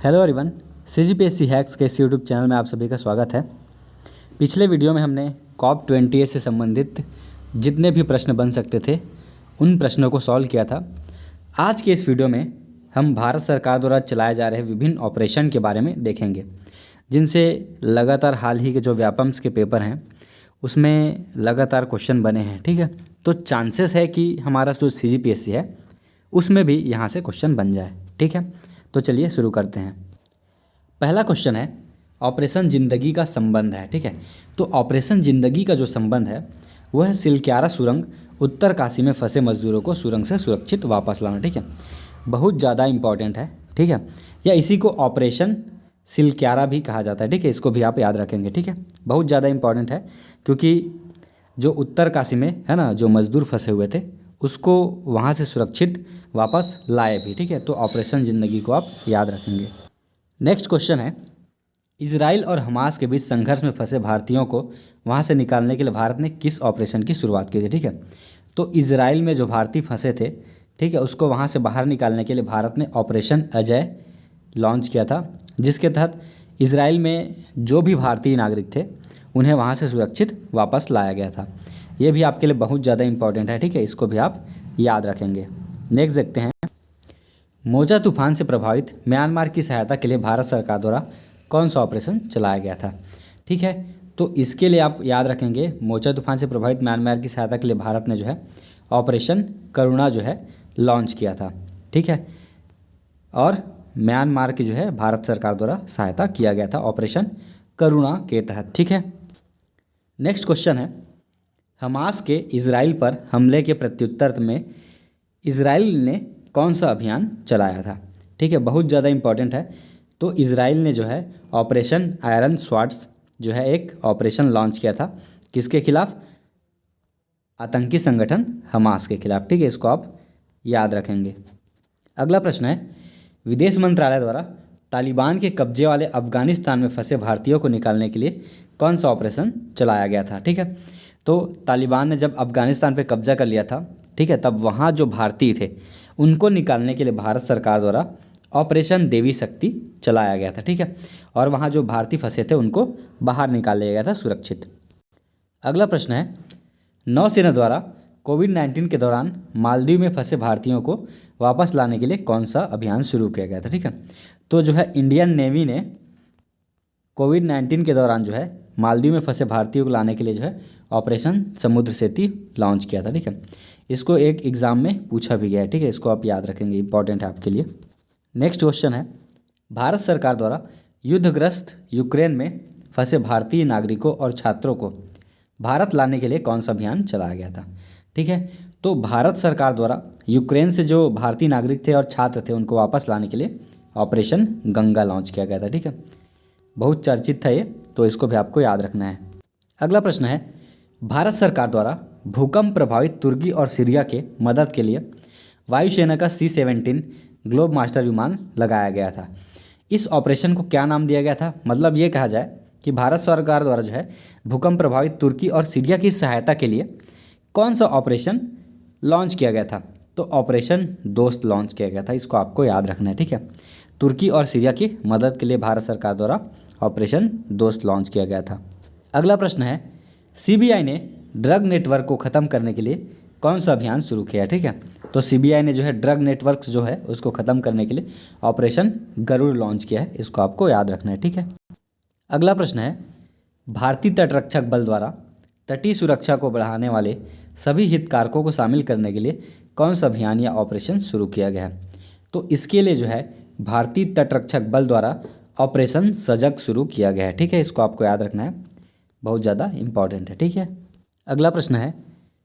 Hello everyone, CGPSC hacks के इस YouTube channel में आप सभी का स्वागत है। पिछले वीडियो में हमने COP28 से संबंधित जितने भी प्रश्न बन सकते थे उन प्रश्नों को सॉल्व किया था। आज के इस वीडियो में हम भारत सरकार द्वारा चलाए जा रहे विभिन्न ऑपरेशन के बारे में देखेंगे, जिनसे लगातार हाल ही के जो व्यापम्स के पेपर हैं उसमें लगातार क्वेश्चन बने हैं। ठीक है, तो चांसेस है कि हमारा जो CGPSC है उसमें भी यहाँ से क्वेश्चन बन जाए। ठीक है, तो चलिए शुरू करते हैं। पहला क्वेश्चन है ऑपरेशन ज़िंदगी का संबंध है। ठीक है, तो ऑपरेशन ज़िंदगी का जो संबंध है वह है सिलक्यारा सुरंग, उत्तर काशी में फंसे मजदूरों को सुरंग से सुरक्षित वापस लाना। ठीक है, बहुत ज़्यादा इंपॉर्टेंट है। ठीक है, या इसी को ऑपरेशन सिलक्यारा भी कहा जाता है। ठीक है, इसको भी आप याद रखेंगे। ठीक है, बहुत ज़्यादा इंपॉर्टेंट है क्योंकि जो उत्तर काशी में है ना, जो मजदूर फंसे हुए थे उसको वहाँ से सुरक्षित वापस लाए भी। ठीक है, तो ऑपरेशन ज़िंदगी को आप याद रखेंगे। नेक्स्ट क्वेश्चन है इजराइल और हमास के बीच संघर्ष में फंसे भारतीयों को वहाँ से निकालने के लिए भारत ने किस ऑपरेशन की शुरुआत की थी। ठीक है, तो इजराइल में जो भारतीय फंसे थे, ठीक है, उसको वहाँ से बाहर निकालने के लिए भारत ने ऑपरेशन अजय लॉन्च किया था, जिसके तहत इजराइल में जो भी भारतीय नागरिक थे उन्हें वहाँ से सुरक्षित वापस लाया गया था। ये भी आपके लिए बहुत ज़्यादा इंपॉर्टेंट है। ठीक है, इसको भी आप याद रखेंगे। नेक्स्ट देखते हैं मोजा तूफान से प्रभावित म्यांमार की सहायता के लिए भारत सरकार द्वारा कौन सा ऑपरेशन चलाया गया था। ठीक है, तो इसके लिए आप याद रखेंगे मोजा तूफान से प्रभावित म्यांमार की सहायता के लिए भारत ने जो है ऑपरेशन करुणा जो है लॉन्च किया था। ठीक है, और म्यांमार की जो है भारत सरकार द्वारा सहायता किया गया था ऑपरेशन करुणा के तहत। ठीक है, नेक्स्ट क्वेश्चन है हमास के इजराइल पर हमले के प्रत्युत्तर में इजराइल ने कौन सा अभियान चलाया था। ठीक है, बहुत ज़्यादा इंपॉर्टेंट है। तो इजराइल ने जो है ऑपरेशन आयरन स्वॉर्ड्स जो है एक ऑपरेशन लॉन्च किया था, किसके खिलाफ? आतंकी संगठन हमास के खिलाफ। ठीक है, इसको आप याद रखेंगे। अगला प्रश्न है विदेश मंत्रालय द्वारा तालिबान के कब्जे वाले अफगानिस्तान में फंसे भारतीयों को निकालने के लिए कौन सा ऑपरेशन चलाया गया था। ठीक है, तो तालिबान ने जब अफगानिस्तान पे कब्जा कर लिया था, ठीक है, तब वहाँ जो भारतीय थे उनको निकालने के लिए भारत सरकार द्वारा ऑपरेशन देवी शक्ति चलाया गया था। ठीक है, और वहाँ जो भारतीय फंसे थे उनको बाहर निकाल लिया गया था सुरक्षित। अगला प्रश्न है नौसेना द्वारा कोविड-19 के दौरान मालदीव में फंसे भारतीयों को वापस लाने के लिए कौन सा अभियान शुरू किया गया था। ठीक है, तो जो है इंडियन नेवी ने कोविड-19 के दौरान जो है मालदीव में फंसे भारतीयों को लाने के लिए जो है ऑपरेशन समुद्र सेतु लॉन्च किया था। ठीक है, इसको एक एग्ज़ाम में पूछा भी गया है। ठीक है, इसको आप याद रखेंगे, इंपॉर्टेंट है आपके लिए। नेक्स्ट क्वेश्चन है भारत सरकार द्वारा युद्धग्रस्त यूक्रेन में फंसे भारतीय नागरिकों और छात्रों को भारत लाने के लिए कौन सा अभियान चलाया गया था। ठीक है, तो भारत सरकार द्वारा यूक्रेन से जो भारतीय नागरिक थे और छात्र थे उनको वापस लाने के लिए ऑपरेशन गंगा लॉन्च किया गया था। ठीक है, बहुत चर्चित था ये, तो इसको भी आपको याद रखना है। अगला प्रश्न है भारत सरकार द्वारा भूकंप प्रभावित तुर्की और सीरिया के मदद के लिए वायुसेना का C-17 ग्लोब मास्टर विमान लगाया गया था। इस ऑपरेशन को क्या नाम दिया गया था? मतलब ये कहा जाए कि भारत सरकार द्वारा जो है भूकंप प्रभावित तुर्की और सीरिया की सहायता के लिए कौन सा ऑपरेशन लॉन्च किया गया था? तो ऑपरेशन दोस्त लॉन्च किया गया था, इसको आपको याद रखना है। ठीक है, तुर्की और सीरिया की मदद के लिए भारत सरकार द्वारा ऑपरेशन दोस्त लॉन्च किया गया था। अगला प्रश्न है CBI ने ड्रग नेटवर्क को ख़त्म करने के लिए कौन सा अभियान शुरू किया। ठीक है, तो CBI ने जो है ड्रग नेटवर्क जो है उसको ख़त्म करने के लिए ऑपरेशन गरुड़ लॉन्च किया है, इसको आपको याद रखना है। ठीक है, अगला प्रश्न है भारतीय तटरक्षक बल द्वारा तटीय सुरक्षा को बढ़ाने वाले सभी हितधारकों को शामिल करने के लिए कौन सा अभियान या ऑपरेशन शुरू किया गया है। तो इसके लिए जो है भारतीय तटरक्षक बल द्वारा ऑपरेशन सजग शुरू किया गया है। ठीक है, इसको आपको याद रखना है, बहुत ज़्यादा इंपॉर्टेंट है। ठीक है, अगला प्रश्न है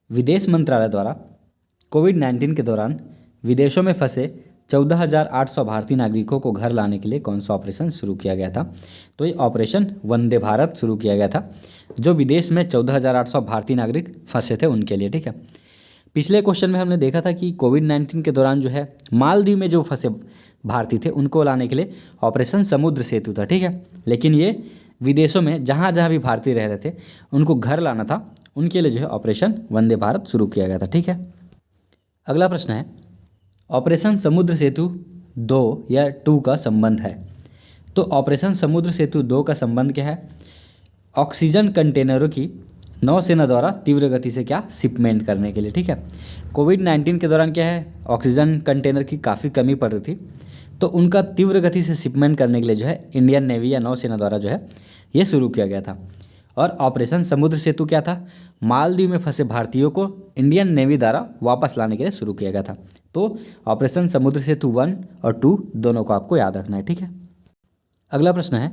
विदेश मंत्रालय द्वारा कोविड-19 के दौरान विदेशों में फंसे 14,800 भारतीय नागरिकों को घर लाने के लिए कौन सा ऑपरेशन शुरू किया गया था। तो ये ऑपरेशन वंदे भारत शुरू किया गया था, जो विदेश में 14,800 भारतीय नागरिक फंसे थे उनके लिए। ठीक है, पिछले क्वेश्चन में हमने देखा था कि कोविड-19 के दौरान जो है मालदीव में जो फंसे भारतीय थे उनको लाने के लिए ऑपरेशन समुद्र सेतु था। ठीक है, लेकिन ये विदेशों में जहाँ जहाँ भी भारतीय रह रहे थे उनको घर लाना था, उनके लिए जो है ऑपरेशन वंदे भारत शुरू किया गया था। ठीक है, अगला प्रश्न है ऑपरेशन समुद्र सेतु 2 या 2 का संबंध है। तो ऑपरेशन समुद्र सेतु 2 का संबंध क्या है? ऑक्सीजन कंटेनरों की नौसेना द्वारा तीव्र गति से क्या शिपमेंट करने के लिए, ठीक है। कोविड-19 के दौरान क्या है, ऑक्सीजन कंटेनर की काफ़ी कमी पड़ रही थी, तो उनका तीव्र गति से शिपमेंट करने के लिए जो है इंडियन नेवी या नौसेना द्वारा जो है ये शुरू किया गया था। और ऑपरेशन समुद्र सेतु क्या था? मालदीव में फंसे भारतीयों को इंडियन नेवी द्वारा वापस लाने के लिए शुरू किया गया था। तो ऑपरेशन समुद्र सेतु 1 और 2 दोनों को आपको याद रखना है, ठीक है। अगला प्रश्न है,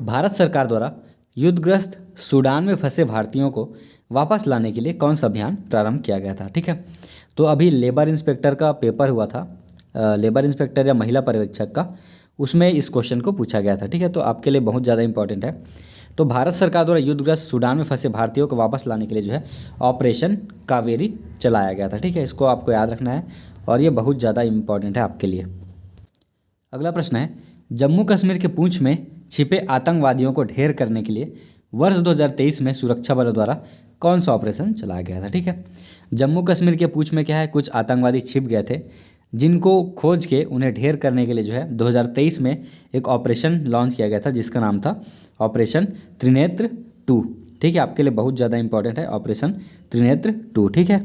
भारत सरकार द्वारा युद्धग्रस्त सूडान में फंसे भारतीयों को वापस लाने के लिए कौन सा अभियान प्रारंभ किया गया था, ठीक है। तो अभी लेबर इंस्पेक्टर का पेपर हुआ था, लेबर इंस्पेक्टर या महिला पर्यवेक्षक का, उसमें इस क्वेश्चन को पूछा गया था, ठीक है। तो आपके लिए बहुत ज़्यादा इंपॉर्टेंट है। तो भारत सरकार द्वारा युद्धग्रस्त सूडान में फंसे भारतीयों को वापस लाने के लिए जो है ऑपरेशन कावेरी चलाया गया था, ठीक है। इसको आपको याद रखना है और ये बहुत ज़्यादा इंपॉर्टेंट है आपके लिए। अगला प्रश्न है, जम्मू कश्मीर के पूंछ में छिपे आतंकवादियों को ढेर करने के लिए वर्ष 2023 में सुरक्षा बलों द्वारा कौन सा ऑपरेशन चलाया गया था, ठीक है। जम्मू कश्मीर के पूंछ में क्या है, कुछ आतंकवादी छिप गए थे, जिनको खोज के उन्हें ढेर करने के लिए जो है 2023 में एक ऑपरेशन लॉन्च किया गया था, जिसका नाम था ऑपरेशन त्रिनेत्र 2, ठीक है। आपके लिए बहुत ज़्यादा इंपॉर्टेंट है ऑपरेशन त्रिनेत्र 2, ठीक है।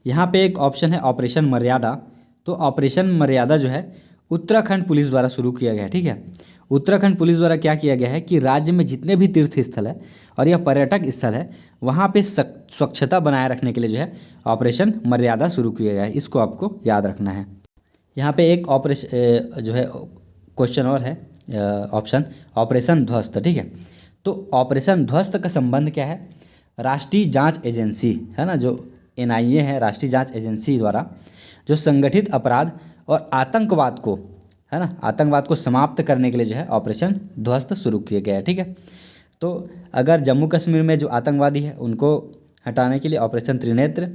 यहाँ पे एक ऑप्शन है ऑपरेशन मर्यादा। तो ऑपरेशन मर्यादा जो है उत्तराखंड पुलिस द्वारा शुरू किया गया है, ठीक है। उत्तराखंड पुलिस द्वारा क्या किया गया है कि राज्य में जितने भी तीर्थ स्थल है और यह पर्यटक स्थल है, वहाँ पे स्वच्छता बनाए रखने के लिए जो है ऑपरेशन मर्यादा शुरू किया गया है। इसको आपको याद रखना है। यहाँ पे एक ऑपरेशन जो है क्वेश्चन और है, ऑप्शन ऑपरेशन ध्वस्त, ठीक है। तो ऑपरेशन ध्वस्त का संबंध क्या है? राष्ट्रीय जांच एजेंसी है ना, जो NIA है, राष्ट्रीय जांच एजेंसी द्वारा जो संगठित अपराध और आतंकवाद को है ना, आतंकवाद को समाप्त करने के लिए जो है ऑपरेशन ध्वस्त शुरू किया गया है, ठीक है। तो अगर जम्मू कश्मीर में जो आतंकवादी है उनको हटाने के लिए ऑपरेशन त्रिनेत्र,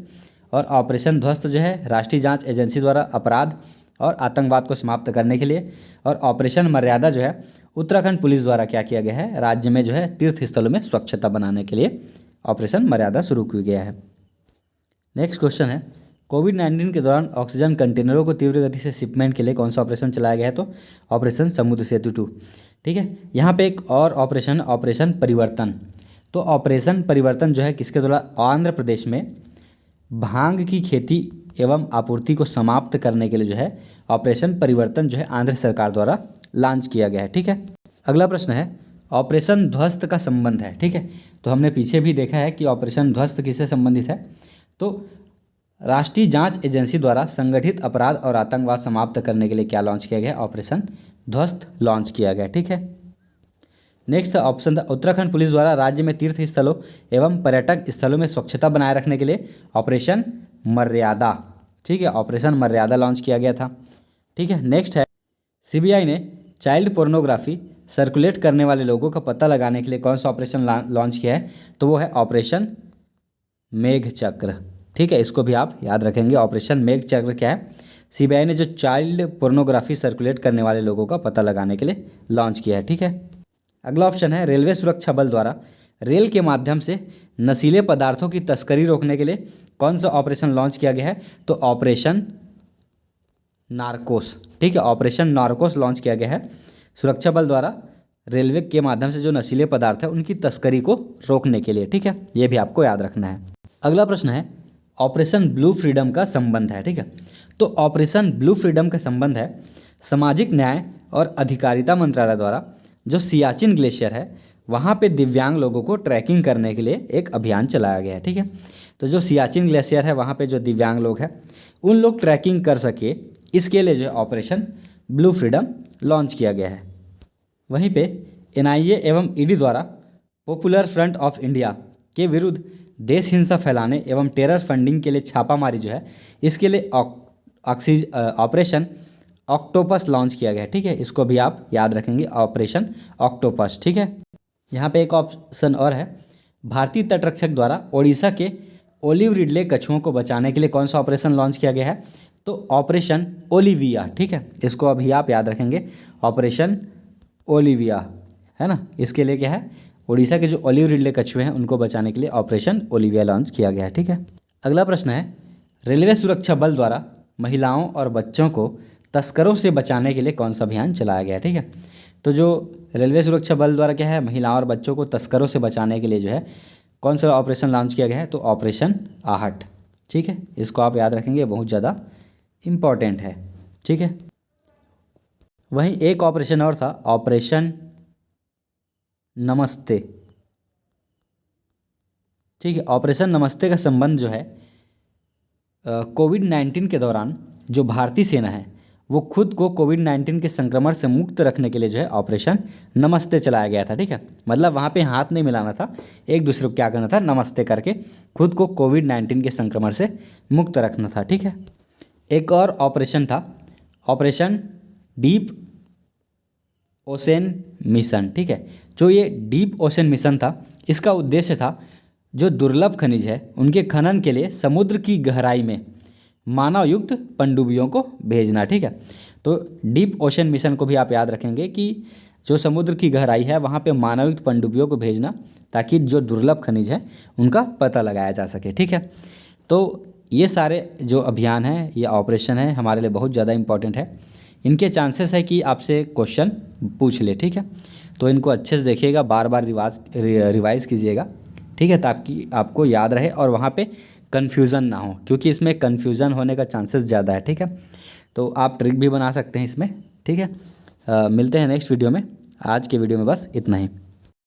और ऑपरेशन ध्वस्त जो है राष्ट्रीय जांच एजेंसी द्वारा अपराध और आतंकवाद को समाप्त करने के लिए, और ऑपरेशन मर्यादा जो है उत्तराखंड पुलिस द्वारा क्या किया गया है, राज्य में जो है तीर्थ स्थलों में स्वच्छता बनाने के लिए ऑपरेशन मर्यादा शुरू किया गया है। नेक्स्ट क्वेश्चन है, कोविड-19 के दौरान ऑक्सीजन कंटेनरों को तीव्र गति से शिपमेंट के लिए कौन सा ऑपरेशन चलाया गया है? तो ऑपरेशन समुद्र सेतु 2, ठीक है। यहाँ पे एक और ऑपरेशन, ऑपरेशन परिवर्तन। तो ऑपरेशन परिवर्तन जो है किसके द्वारा? आंध्र प्रदेश में भांग की खेती एवं आपूर्ति को समाप्त करने के लिए जो है ऑपरेशन परिवर्तन जो है आंध्र सरकार द्वारा लॉन्च किया गया है, ठीक है। अगला प्रश्न है, ऑपरेशन ध्वस्त का संबंध है, ठीक है। तो हमने पीछे भी देखा है कि ऑपरेशन ध्वस्त किससे संबंधित है, तो राष्ट्रीय जांच एजेंसी द्वारा संगठित अपराध और आतंकवाद समाप्त करने के लिए क्या लॉन्च किया गया? ऑपरेशन ध्वस्त लॉन्च किया गया, ठीक है। नेक्स्ट ऑप्शन था, उत्तराखंड पुलिस द्वारा राज्य में तीर्थ स्थलों एवं पर्यटक स्थलों में स्वच्छता बनाए रखने के लिए ऑपरेशन मर्यादा, ठीक है, ऑपरेशन मर्यादा लॉन्च किया गया था, ठीक है। नेक्स्ट है, CBI ने चाइल्ड पोर्नोग्राफी सर्कुलेट करने वाले लोगों का पता लगाने के लिए कौन सा ऑपरेशन लॉन्च किया है? तो वो है ऑपरेशन मेघचक्र, ठीक है। इसको भी आप याद रखेंगे। ऑपरेशन मेघचक्र क्या है? CBI ने जो चाइल्ड पोर्नोग्राफी सर्कुलेट करने वाले लोगों का पता लगाने के लिए लॉन्च किया है, ठीक है। अगला ऑप्शन है, रेलवे सुरक्षा बल द्वारा रेल के माध्यम से नशीले पदार्थों की तस्करी रोकने के लिए कौन सा ऑपरेशन लॉन्च किया गया है? तो ऑपरेशन नार्कोस, ठीक है, ऑपरेशन नार्कोस लॉन्च किया गया है सुरक्षा बल द्वारा रेलवे के माध्यम से जो नशीले पदार्थ है उनकी तस्करी को रोकने के लिए, ठीक है। ये भी आपको याद रखना है। अगला प्रश्न है, ऑपरेशन ब्लू फ्रीडम का संबंध है, ठीक है। तो ऑपरेशन ब्लू फ्रीडम का संबंध है सामाजिक न्याय और अधिकारिता मंत्रालय द्वारा जो सियाचिन ग्लेशियर है वहाँ पे दिव्यांग लोगों को ट्रैकिंग करने के लिए एक अभियान चलाया गया है, ठीक है। तो जो सियाचिन ग्लेशियर है वहाँ पे जो दिव्यांग लोग हैं उन लोग ट्रैकिंग कर सके, इसके लिए जो है ऑपरेशन ब्लू फ्रीडम लॉन्च किया गया है। वहीं पे NIA एवं ED द्वारा पॉपुलर फ्रंट ऑफ इंडिया के विरुद्ध देश हिंसा फैलाने एवं टेरर फंडिंग के लिए छापामारी जो है इसके लिए ऑपरेशन ऑक्टोपस लॉन्च किया गया है, ठीक है। इसको भी आप याद रखेंगे, ऑपरेशन ऑक्टोपस, ठीक है। यहाँ पे एक ऑप्शन और है, भारतीय तटरक्षक द्वारा ओडिशा के ओलिव रिडले कछुओं को बचाने के लिए कौन सा ऑपरेशन लॉन्च किया गया है? तो ऑपरेशन ओलिविया, ठीक है। इसको अभी आप याद रखेंगे, ऑपरेशन ओलिविया है ना। इसके लिए क्या है, ओडिशा के जो ओलिव रिडले कछुए हैं उनको बचाने के लिए ऑपरेशन ओलिविया लॉन्च किया गया है, ठीक है। अगला प्रश्न है, रेलवे सुरक्षा बल द्वारा महिलाओं और बच्चों को तस्करों से बचाने के लिए कौन सा अभियान चलाया गया है, ठीक है। तो जो रेलवे सुरक्षा बल द्वारा क्या है, महिलाओं और बच्चों को तस्करों से बचाने के लिए जो है कौन सा ऑपरेशन लॉन्च किया गया है, तो ऑपरेशन आहट। ठीक है, इसको आप याद रखेंगे, बहुत ज़्यादा इम्पॉर्टेंट है। ठीक है, वहीं एक ऑपरेशन और था, ऑपरेशन नमस्ते। ठीक है, ऑपरेशन नमस्ते का संबंध जो है कोविड-19 के दौरान जो भारतीय सेना है वो खुद को कोविड-19 के संक्रमण से मुक्त रखने के लिए जो है ऑपरेशन नमस्ते चलाया गया था। ठीक है, मतलब वहाँ पे हाथ नहीं मिलाना था, एक दूसरे को क्या करना था, नमस्ते करके खुद को कोविड-19 के संक्रमण से मुक्त रखना था। ठीक है, एक और ऑपरेशन था, ऑपरेशन डीप ओशन मिशन। ठीक है, जो ये डीप ओशन मिशन था, इसका उद्देश्य था जो दुर्लभ खनिज है उनके खनन के लिए समुद्र की गहराई में मानव युक्त पनडुब्बियों को भेजना। ठीक है, तो डीप ओशन मिशन को भी आप याद रखेंगे कि जो समुद्र की गहराई है वहाँ पे मानव युक्त पनडुब्बियों को भेजना, ताकि जो दुर्लभ खनिज है उनका पता लगाया जा सके। ठीक है, तो ये सारे जो अभियान हैं, ये ऑपरेशन है, हमारे लिए बहुत ज़्यादा इंपॉर्टेंट है। इनके चांसेस है कि आपसे क्वेश्चन पूछ ले। ठीक है, तो इनको अच्छे से देखिएगा, बार बार रिवाइज़ कीजिएगा। ठीक है, ताकि आपको याद रहे और वहाँ पे कन्फ्यूज़न ना हो, क्योंकि इसमें कन्फ्यूज़न होने का चांसेस ज़्यादा है। ठीक है, तो आप ट्रिक भी बना सकते हैं इसमें। ठीक है, मिलते हैं नेक्स्ट वीडियो में। आज के वीडियो में बस इतना ही।